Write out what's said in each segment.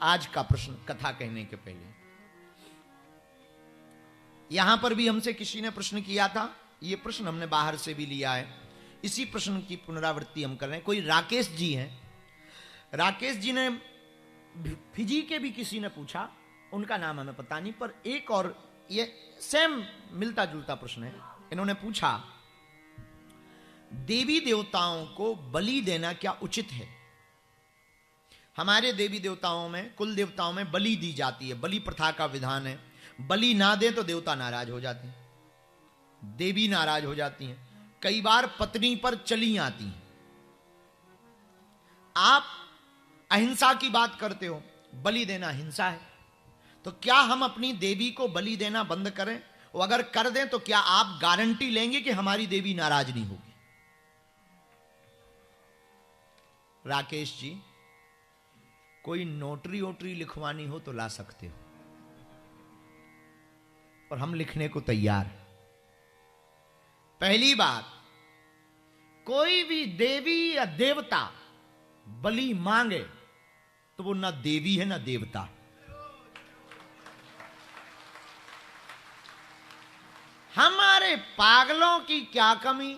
आज का प्रश्न कथा कहने के पहले, यहां पर भी हमसे किसी ने प्रश्न किया था, यह प्रश्न हमने बाहर से भी लिया है, इसी प्रश्न की पुनरावृत्ति हम कर रहे हैं। कोई राकेश जी हैं, राकेश जी ने फिजी के भी किसी ने पूछा, उनका नाम हमें पता नहीं, पर एक और ये सेम मिलता जुलता प्रश्न है। इन्होंने पूछा, देवी देवताओं को बलि देना क्या उचित है? हमारे देवी देवताओं में, कुल देवताओं में बलि दी जाती है, बलि प्रथा का विधान है। बलि ना दे तो देवता नाराज हो जाते हैं, देवी नाराज हो जाती हैं, कई बार पत्नी पर चली आती हैं। आप अहिंसा की बात करते हो, बलि देना हिंसा है, तो क्या हम अपनी देवी को बलि देना बंद करें? और अगर कर दें तो क्या आप गारंटी लेंगे कि हमारी देवी नाराज नहीं होगी? राकेश जी, कोई नोटरी वोटरी लिखवानी हो तो ला सकते हो, और हम लिखने को तैयार हैं। पहली बात, कोई भी देवी या देवता बलि मांगे तो वो ना देवी है ना देवता। हमारे पागलों की क्या कमी?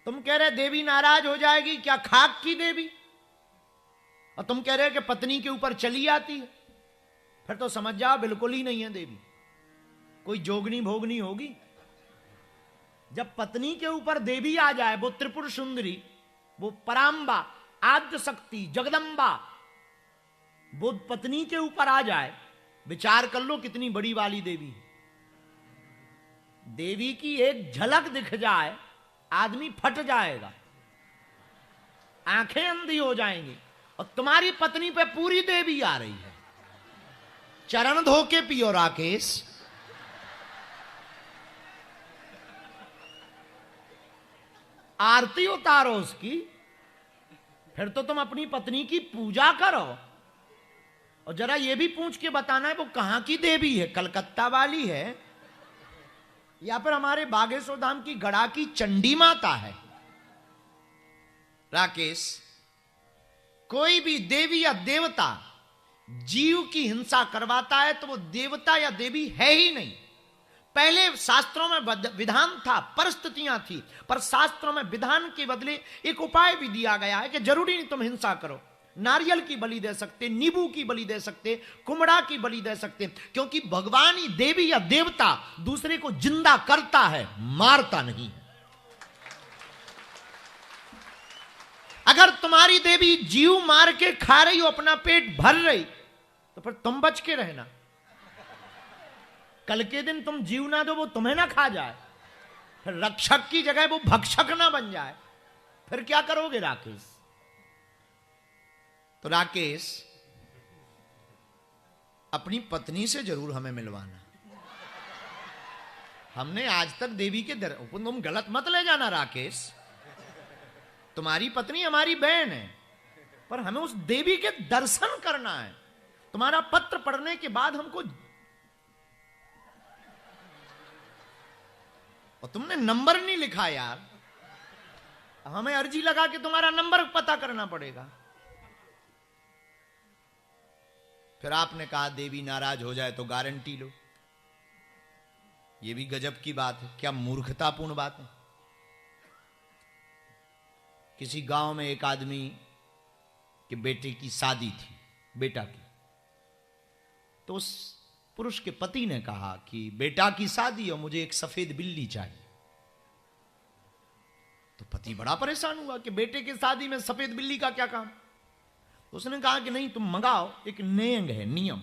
तुम कह रहे देवी नाराज हो जाएगी, क्या खाक की देवी? और तुम कह रहे कि पत्नी के ऊपर चली आती है, फिर तो समझ जाओ बिल्कुल ही नहीं है देवी, कोई जोगनी भोगनी होगी। जब पत्नी के ऊपर देवी आ जाए, वो त्रिपुर सुंदरी, वो पराम्बा, आद्य शक्ति, जगदम्बा, वो पत्नी के ऊपर आ जाए, विचार कर लो कितनी बड़ी वाली देवी है। देवी की एक झलक दिख जाए, आदमी फट जाएगा, आंखें अंधी हो जाएंगी। और तुम्हारी पत्नी पे पूरी देवी आ रही है, चरण धो के पियो राकेश। आरती उतारो उसकी, फिर तो तुम अपनी पत्नी की पूजा करो। और जरा ये भी पूछ के बताना है वो कहां की देवी है, कलकत्ता वाली है या फिर हमारे बागेश्वर धाम की गड़ा की चंडी माता है? राकेश, कोई भी देवी या देवता जीव की हिंसा करवाता है तो वो देवता या देवी है ही नहीं। पहले शास्त्रों में विधान था, परिस्थितियां थी, पर शास्त्रों में विधान के बदले एक उपाय भी दिया गया है कि जरूरी नहीं तुम हिंसा करो। नारियल की बलि दे सकते, नींबू की बलि दे सकते, कुमड़ा की बलि दे सकते, क्योंकि भगवान ही देवी या देवता दूसरे को जिंदा करता है, मारता नहीं। अगर तुम्हारी देवी जीव मार के खा रही हो, अपना पेट भर रही, तो फिर तुम बच के रहना। कल के दिन तुम जीव ना दो, वो तुम्हें ना खा जाए, फिर रक्षक की जगह वो भक्षक ना बन जाए, फिर क्या करोगे राकेश? तो राकेश, अपनी पत्नी से जरूर हमें मिलवाना। हमने आज तक देवी के दर, तुम गलत मत ले जाना राकेश, तुम्हारी पत्नी हमारी बहन है, पर हमें उस देवी के दर्शन करना है। तुम्हारा पत्र पढ़ने के बाद हमको, और तुमने नंबर नहीं लिखा यार, हमें अर्जी लगा के तुम्हारा नंबर पता करना पड़ेगा। फिर आपने कहा देवी नाराज हो जाए तो गारंटी लो। यह भी गजब की बात है, क्या मूर्खतापूर्ण बात है। किसी गांव में एक आदमी के बेटे की शादी थी, बेटा की, तो उस पुरुष के पति ने कहा कि बेटा की शादी और मुझे एक सफेद बिल्ली चाहिए। तो पति बड़ा परेशान हुआ कि बेटे की शादी में सफेद बिल्ली का क्या काम। तो उसने कहा कि नहीं, तुम मंगाओ, एक नियम है, नियम।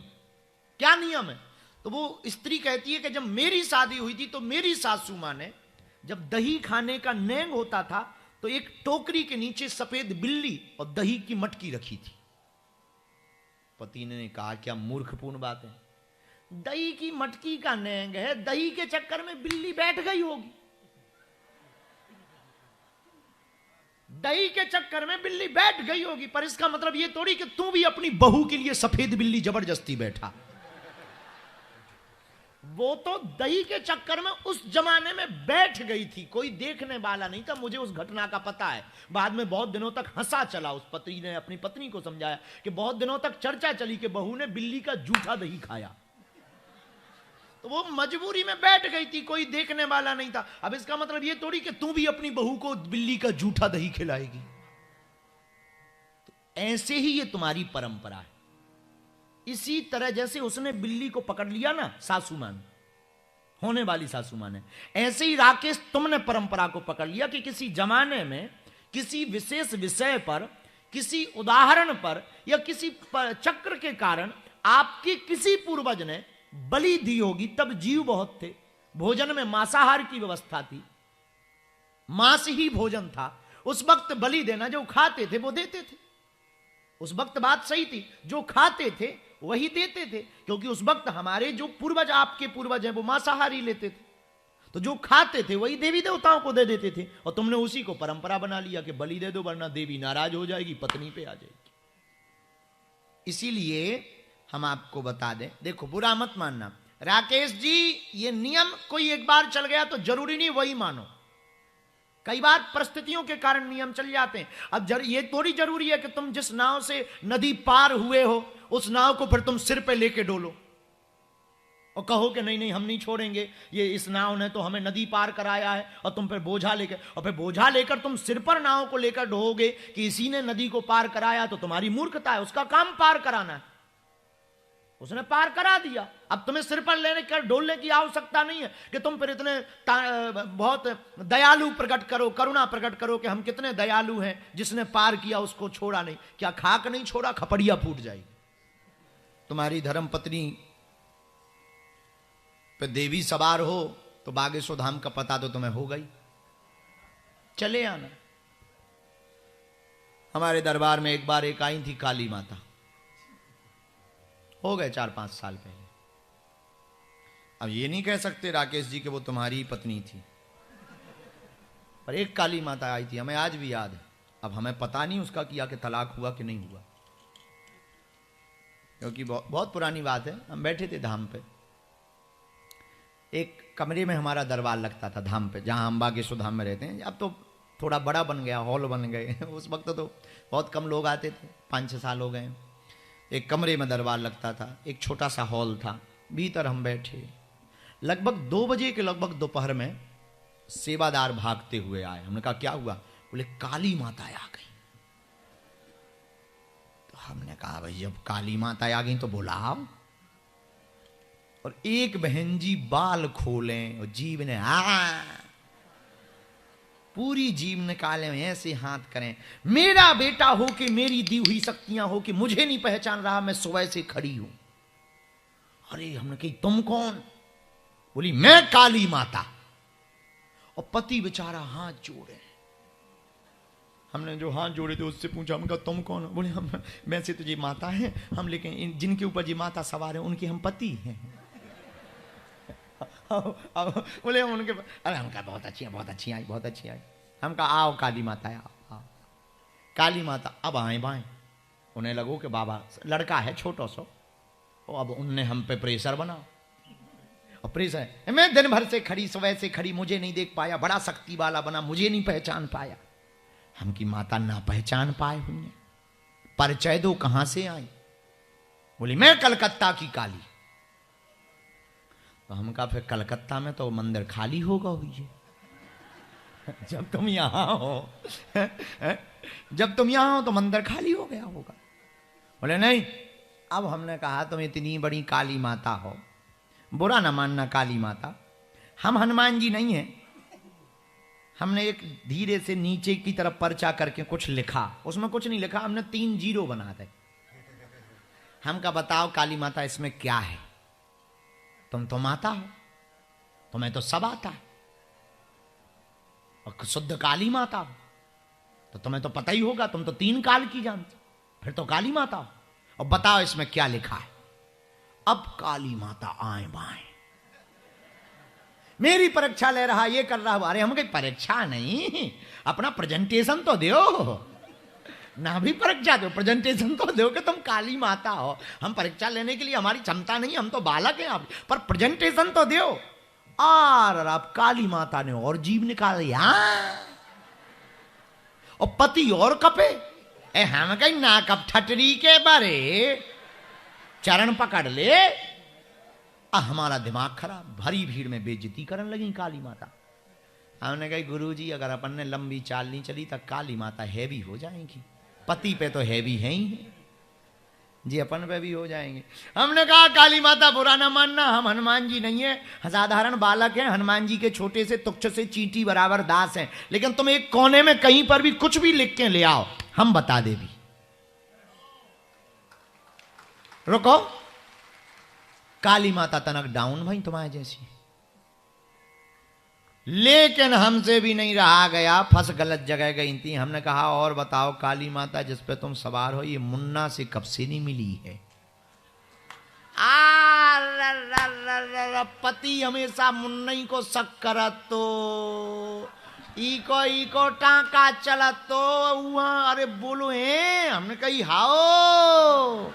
क्या नियम है? तो वो स्त्री कहती है कि जब मेरी शादी हुई थी तो मेरी सासू मां ने, जब दही खाने का नेंग होता था तो एक टोकरी के नीचे सफेद बिल्ली और दही की मटकी रखी थी। पति ने कहा क्या मूर्खपूर्ण बात है, दही की मटकी का नेंग है, दही के चक्कर में बिल्ली बैठ गई होगी, दही के चक्कर में बिल्ली बैठ गई होगी, पर इसका मतलब यह थोड़ी कि तू भी अपनी बहू के लिए सफेद बिल्ली जबरदस्ती बैठा। वो तो दही के चक्कर में उस जमाने में बैठ गई थी, कोई देखने वाला नहीं था। मुझे उस घटना का पता है। बाद में बहुत दिनों तक हंसा चला, उस पति ने अपनी पत्नी को समझाया कि बहुत दिनों तक चर्चा चली कि बहू ने बिल्ली का जूठा दही खाया। तो वो मजबूरी में बैठ गई थी, कोई देखने वाला नहीं था। अब इसका मतलब ये थोड़ी कि तू भी अपनी बहू को बिल्ली का जूठा दही खिलाएगी। तो ऐसे ही ये तुम्हारी परंपरा है। इसी तरह जैसे उसने बिल्ली को पकड़ लिया ना, सासू मां ने, होने वाली सासू मां ने, ऐसे ही राकेश तुमने परंपरा को पकड़ लिया कि किसी जमाने में किसी विशेष विषय पर, किसी उदाहरण पर या किसी चक्र के कारण आपके किसी पूर्वज ने बलि दी होगी। तब जीव बहुत थे, भोजन में मांसाहार की व्यवस्था थी, मांस ही भोजन था। उस वक्त बलि देना, जो खाते थे वो देते थे। उस वक्त बात सही थी, जो खाते थे वही देते थे, क्योंकि उस वक्त हमारे जो पूर्वज, आपके पूर्वज हैं, वो मांसाहारी लेते थे। तो जो खाते थे वही देवी देवताओं को दे देते थे। और तुमने उसी को परंपरा बना लिया कि बलि दे दो वरना देवी नाराज हो जाएगी, पत्नी पे आ जाएगी। इसीलिए हम आपको बता दें, देखो बुरा मत मानना राकेश जी, ये नियम कोई एक बार चल गया तो जरूरी नहीं वही मानो। कई बार परिस्थितियों के कारण नियम चल जाते हैं। अब ये थोड़ी जरूरी है कि तुम जिस नाव से नदी पार हुए हो उस नाव को फिर तुम सिर पे लेके डोलो और कहो कि नहीं नहीं हम नहीं छोड़ेंगे, ये इस नाव ने तो हमें नदी पार कराया है, और तुम फिर बोझा लेकर, और फिर बोझा लेकर तुम सिर पर नाव को लेकर ढोगे कि इसी ने नदी को पार कराया, तो तुम्हारी मूर्खता है। उसका काम पार कराना है, उसने पार करा दिया। अब तुम्हें सिर पर लेने कर डोलने की आवश्यकता नहीं है कि तुम फिर इतने बहुत दयालु प्रकट करो, करुणा प्रकट करो कि हम कितने दयालु हैं, जिसने पार किया उसको छोड़ा नहीं। क्या खाक नहीं छोड़ा, खपड़िया फूट जाएगी। तुम्हारी धर्म पत्नी पे देवी सवार हो तो बागेश्वर धाम का पता तो तुम्हें हो गई, चले आना। हमारे दरबार में एक बार एक आई थी काली माता, हो गए 4-5 साल पहले। अब ये नहीं कह सकते राकेश जी कि वो तुम्हारी पत्नी थी, पर एक काली माता आई थी, हमें आज भी याद है। अब हमें पता नहीं उसका किया कि तलाक हुआ कि नहीं हुआ, क्योंकि बहुत पुरानी बात है। हम बैठे थे धाम पे, एक कमरे में हमारा दरबार लगता था धाम पे, जहां हम बागेश्वर धाम में रहते हैं। अब तो थोड़ा बड़ा बन गया, हॉल बन गए। उस वक्त तो बहुत कम लोग आते थे, 5-6 साल हो गए। एक कमरे में दरबार लगता था, एक छोटा सा हॉल था, भीतर हम बैठे। लगभग 2 बजे के लगभग दोपहर में सेवादार भागते हुए आए। हमने कहा क्या हुआ? बोले काली माता आ गई। तो हमने कहा भाई जब काली माता आ गई तो बुलाओ। और एक बहन जी बाल खोलें और जीव ने पूरी जीव निकाले, ऐसे हाथ करें, मेरा बेटा हो कि मेरी दी हुई शक्तियां हो कि मुझे नहीं पहचान रहा, मैं सुबह से खड़ी हूं। अरे हमने कही तुम कौन? बोली मैं काली माता। और पति बेचारा हाथ जोड़े। हमने जो हाथ जोड़े थे उससे पूछा, हमने कहा तुम कौन? बोले हम वैसे तो ये माता है हम, लेकिन जिनके ऊपर ये माता सवार है उनके हम पति हैं। बोले उनके, अरे हम कहा बहुत अच्छी है, बहुत अच्छी आई, बहुत अच्छी आई। हम कहा आओ काली माता है, आओ। काली माता अब आए बाएं। उन्हें लगो कि बाबा लड़का है छोटा सा, अब उनने हम पे प्रेशर बनाओ। और प्रेशर, मैं दिन भर से खड़ी, सुबह से खड़ी, मुझे नहीं देख पाया, बड़ा शक्ति वाला बना, मुझे नहीं पहचान पाया। हम की माता ना पहचान पाए हुई, परिचय दो कहां से आई? बोली मैं कलकत्ता की काली। तो हम कहा फिर कलकत्ता में तो मंदिर खाली होगा हुई है। जब तुम यहां हो, जब तुम यहां हो तो मंदिर खाली हो गया होगा। बोले नहीं। अब हमने कहा तुम इतनी बड़ी काली माता हो, बुरा ना मानना काली माता, हम हनुमान जी नहीं हैं। हमने एक धीरे से नीचे की तरफ पर्चा करके कुछ लिखा, उसमें कुछ नहीं लिखा, हमने 3 जीरो बना दे। हम कहा बताओ काली माता इसमें क्या है? तुम तो माता हो, तुम्हें तो सब आता है, और शुद्ध काली माता हो तो तुम्हें तो पता ही होगा, तुम तो 3 काल की जानते, फिर तो काली माता हो। और बताओ इसमें क्या लिखा है? अब काली माता आए बाएं, मेरी परीक्षा ले रहा, ये कर रहा। अरे हम कहीं परीक्षा नहीं, अपना प्रेजेंटेशन तो दो। ना भी परीक्षा दो, प्रेजेंटेशन तो दो कि तुम काली माता हो। हम परीक्षा लेने के लिए हमारी क्षमता नहीं, हम तो बालक हैं आप, पर प्रेजेंटेशन तो दो। और अब काली माता ने और जीव निकाल लिया और पति और कपे। हम कहीं ना कब ठटरी के बारे चरण पकड़ ले। हमारा दिमाग खराब, भरी भीड़ में बेइज्जती करने लगी काली माता। हमने कहा गुरुजी अगर अपन ने लंबी चाल नहीं चली तो काली माता हैवी हो जाएंगी। पति पे तो हैवी है ही है जी, अपन पे भी हो जाएंगे। हमने कहा काली माता बुरा ना मानना, हम हनुमान जी नहीं है, साधारण बालक हैं। हनुमान जी के छोटे से तुच्छ से चींटी बराबर दास हैं, लेकिन तुम एक कोने में कहीं पर भी कुछ भी लिख के ले आओ, हम बता दे भी। रुको, काली माता तनक डाउन भाई तुम्हारे जैसी, लेकिन हमसे भी नहीं रहा गया, फंस गलत जगह गई थी। हमने कहा और बताओ काली माता जिस पे तुम सवार हो ये मुन्ना से कब से नहीं मिली है? पति हमेशा मुन्ना ही को शक करत तो इको टाका चलत तो वहां। अरे बोलो है, हमने कही हाओ।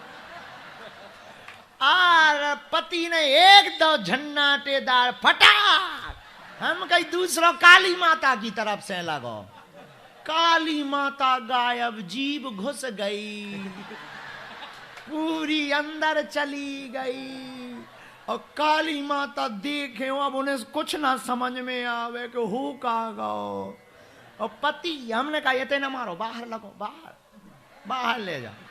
पति ने एक दो झन्नाटेदार फटा, हम कहीं दूसरा काली माता की तरफ से लगो। काली माता गायब, जीभ घुस गई, पूरी अंदर चली गई। और काली माता देखे अब उन्हें कुछ ना समझ में आवे कि हो का गो। और पति, हमने कहा ये न मारो, बाहर लगो, बाहर ले जाओ।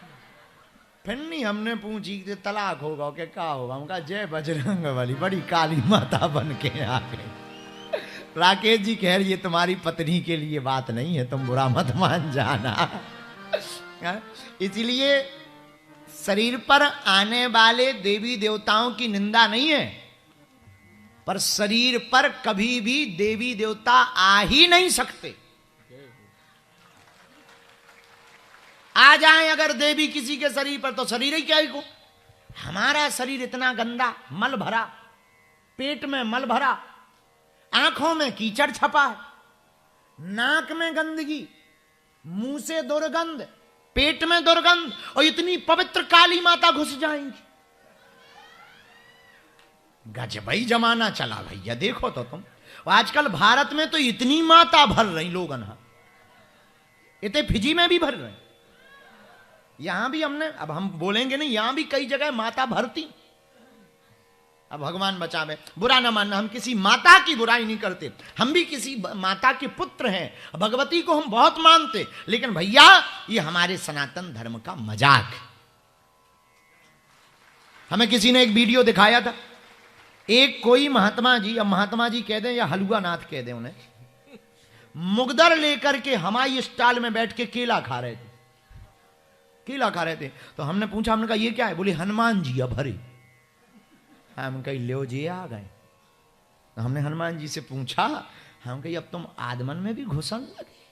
फिर नहीं हमने पूछी कि तलाक होगा कि क्या होगा। हम कहा जय बजरंग बली, बड़ी काली माता बन के आ गई। राकेश जी खैर ये तुम्हारी पत्नी के लिए बात नहीं है, तुम बुरा मत मान जाना। इसलिए शरीर पर आने वाले देवी देवताओं की निंदा नहीं है, पर शरीर पर कभी भी देवी देवता आ ही नहीं सकते। आ जाए अगर देवी किसी के शरीर पर तो शरीर ही क्या ही को। हमारा शरीर इतना गंदा, मल भरा, पेट में मल भरा, आंखों में कीचड़ छपा है, नाक में गंदगी, मुंह से दुर्गंध, पेट में दुर्गंध, और इतनी पवित्र काली माता घुस जाएंगी। गजबई जमाना चला भैया, देखो तो तुम। आजकल भारत में तो इतनी माता भर रही लोगन, इतने फिजी में भी भर रहे, यहां भी हमने, अब हम बोलेंगे नहीं, यहां भी कई जगह माता भरती। अब भगवान बचावे, बुरा ना मानना, हम किसी माता की बुराई नहीं करते, हम भी किसी माता के पुत्र हैं, भगवती को हम बहुत मानते, लेकिन भैया ये हमारे सनातन धर्म का मजाक है। हमें किसी ने एक वीडियो दिखाया था, एक कोई महात्मा जी, अब महात्मा जी कह दें या हलुआ नाथ कह दें उन्हें, मुगदर लेकर के हमारी स्टाल में बैठ के केला खा रहे थे, केला खा रहे थे। तो हमने पूछा, हमने कहा ये क्या है? बोले हनुमान जी अब हरे। हम कही लो जी आ गए। तो हमने हनुमान जी से पूछा, हम कही अब तुम आदमन में भी घुसन लगे।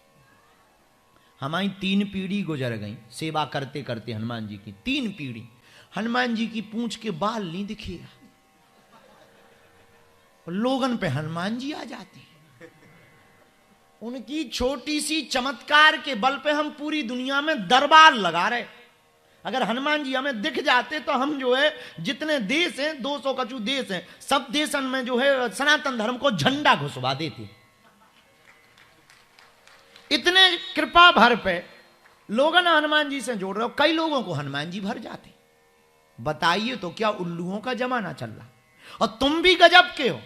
हमारी 3 पीढ़ी गुजर गई सेवा करते करते हनुमान जी की, 3 पीढ़ी। हनुमान जी की पूंछ के बाल नहीं दिखेगा, लोगन पे हनुमान जी आ जाते हैं। उनकी छोटी सी चमत्कार के बल पे हम पूरी दुनिया में दरबार लगा रहे। अगर हनुमान जी हमें दिख जाते तो हम जो है जितने देश हैं, 200 कछु देश हैं, सब देशन में जो है सनातन धर्म को झंडा घुसवा देते। इतने कृपा भर पे लोगों ने हनुमान जी से जोड़ रहे हो, कई लोगों को हनुमान जी भर जाते। बताइए तो क्या उल्लुओं का जमाना चल रहा? और तुम भी गजब के हो,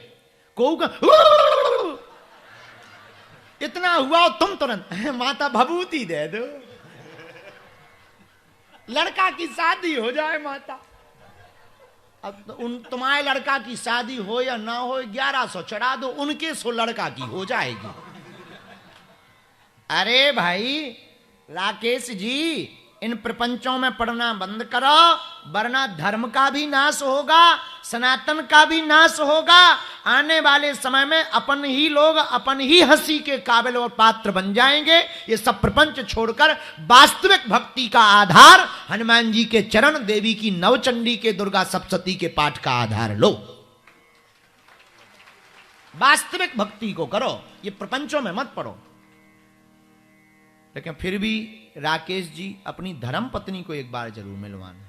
इतना हुआ और तुम तुरंत माता भभूति दे दो, लड़का की शादी हो जाए माता। अब तो तुम्हारे लड़का की शादी हो या ना हो 1100 चढ़ा दो, उनके 100 लड़का की हो जाएगी। अरे भाई राकेश जी, इन प्रपंचों में पढ़ना बंद करो, वरना धर्म का भी नाश होगा, सनातन का भी नाश होगा। आने वाले समय में अपन ही लोग अपन ही हंसी के काबिल और पात्र बन जाएंगे। ये सब प्रपंच छोड़कर वास्तविक भक्ति का आधार हनुमान जी के चरण, देवी की नवचंडी के, दुर्गा सप्तशती के पाठ का आधार लो। वास्तविक भक्ति को करो, ये प्रपंचों में मत पड़ो। लेकिन फिर भी राकेश जी अपनी धर्म पत्नी को एक बार जरूर मिलवाना।